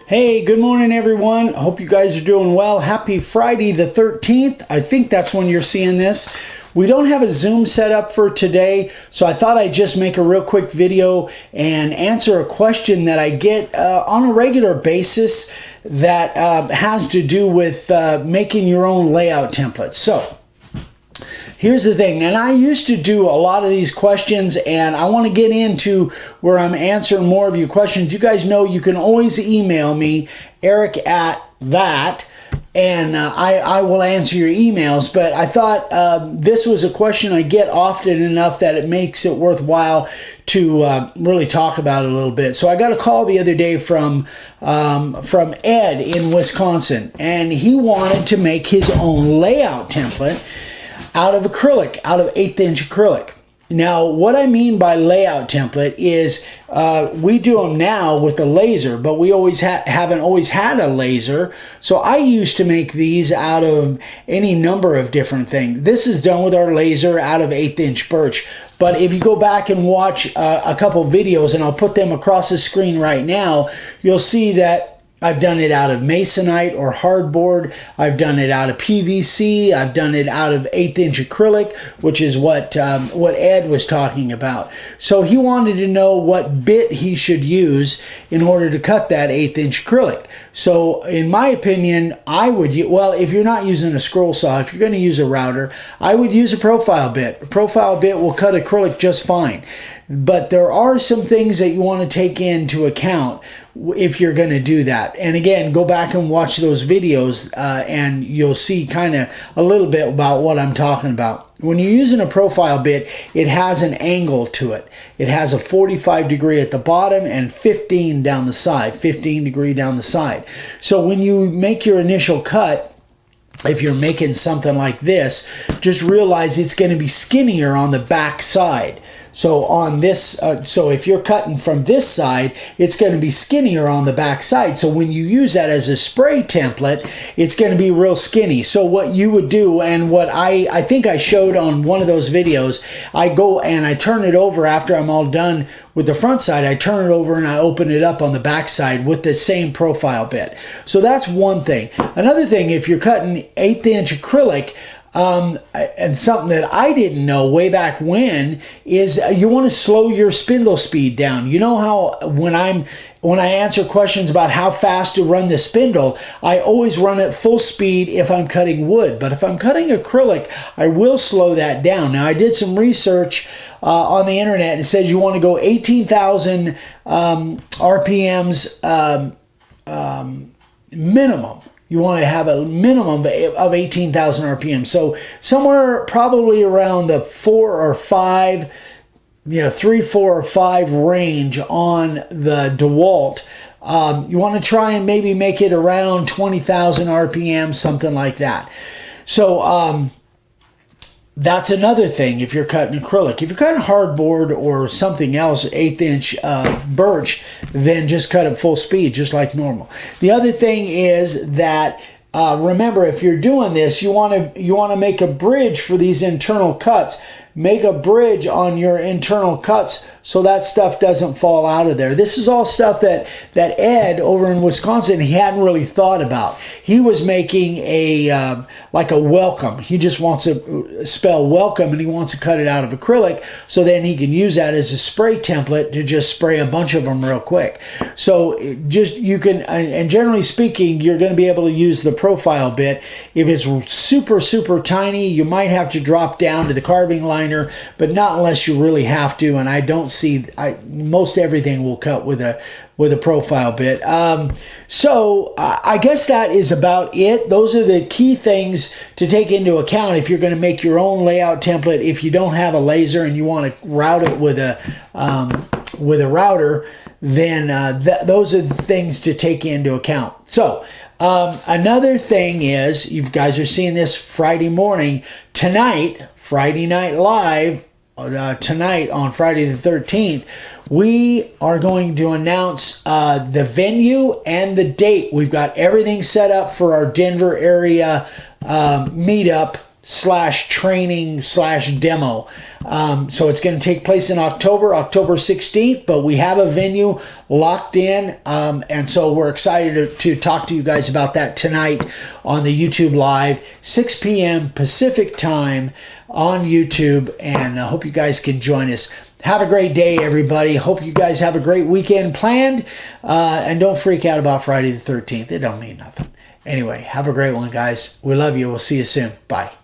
Hey, good morning, everyone. I hope you guys are doing well. Happy Friday the 13th. I think that's when you're seeing this. We don't have a Zoom set up for today, so I thought I'd just make a real quick video and answer a question that I get on a regular basis that has to do with making your own layout templates. So here's the thing, and I used to do a lot of these questions, and I want to get into where I'm answering more of your questions. You guys know you can always email me, Eric at that, and I will answer your emails. But I thought this was a question I get often enough that it makes it worthwhile to really talk about it a little bit. So I got a call the other day from Ed in Wisconsin, and he wanted to make his own layout template out of acrylic, out of 1/8 inch acrylic. Now, what I mean by layout template is we do them now with the laser, but we haven't always had a laser. So I used to make these out of any number of different things. This is done with our laser out of 1/8 inch birch. But if you go back and watch a couple videos, and I'll put them across the screen right now, you'll see that I've done it out of masonite or hardboard. I've done it out of PVC. I've done it out of 1/8 inch acrylic, which is what Ed was talking about. So he wanted to know what bit he should use in order to cut that 1/8 inch acrylic. So in my opinion, I would use, well, if you're not using a scroll saw, if you're going to use a router, I would use a profile bit. A profile bit will cut acrylic just fine. But there are some things that you want to take into account if you're going to do that. And again, go back and watch those videos and you'll see kind of a little bit about what I'm talking about. When you're using a profile bit, it has an angle to it. It has a 45 degree at the bottom and 15 down the side, 15 degree down the side. So when you make your initial cut, if you're making something like this, just realize it's going to be skinnier on the back side. So on this, so if you're cutting from this side, it's going to be skinnier on the back side. So when you use that as a spray template, it's going to be real skinny. So what you would do, and what I think I showed on one of those videos, I go and I turn it over after I'm all done with the front side. I turn it over and I open it up on the back side with the same profile bit. So that's one thing. Another thing, if you're cutting 1/8 inch acrylic, and something that I didn't know way back when is you want to slow your spindle speed down. You know how when I answer questions about how fast to run the spindle, I always run at full speed if I'm cutting wood. But if I'm cutting acrylic, I will slow that down. Now, I did some research on the internet, and it says you want to go 18,000 RPMs minimum. You want to have a minimum of 18,000 RPM. So somewhere probably around the 4 or 5, 3, 4, or 5 range on the DeWalt. You want to try and maybe make it around 20,000 RPM, something like that. So that's another thing if you're cutting acrylic. If you're cutting hardboard or something else, 1/8 inch birch, then just cut at full speed, just like normal. The other thing is that remember, if you're doing this, you want to make a bridge for these internal cuts. Make a bridge on your internal cuts so that stuff doesn't fall out of there. This is all stuff that Ed over in Wisconsin, he hadn't really thought about. He was making a like a welcome. He just wants to spell welcome, and he wants to cut it out of acrylic so then he can use that as a spray template to just spray a bunch of them real quick. So you can, and generally speaking, you're going to be able to use the profile bit. If it's super, super tiny, you might have to drop down to the carving liner, but not unless you really have to. And I don't see, most everything will cut with a profile bit. So I guess that is about it. Those are the key things to take into account if you're going to make your own layout template. If you don't have a laser and you want to route it with a router, then those are the things to take into account. So another thing is, you guys are seeing this Friday morning. Tonight, Friday Night Live, tonight on Friday the 13th, we are going to announce the venue and the date. We've got everything set up for our Denver area meetup training/demo. So it's going to take place in October 16th, but we have a venue locked in. And so we're excited to talk to you guys about that tonight on the YouTube Live, 6 p.m. Pacific time on YouTube. And I hope you guys can join us. Have a great day, everybody. Hope you guys have a great weekend planned. And don't freak out about Friday the 13th. It don't mean nothing. Anyway, have a great one, guys. We love you. We'll see you soon. Bye.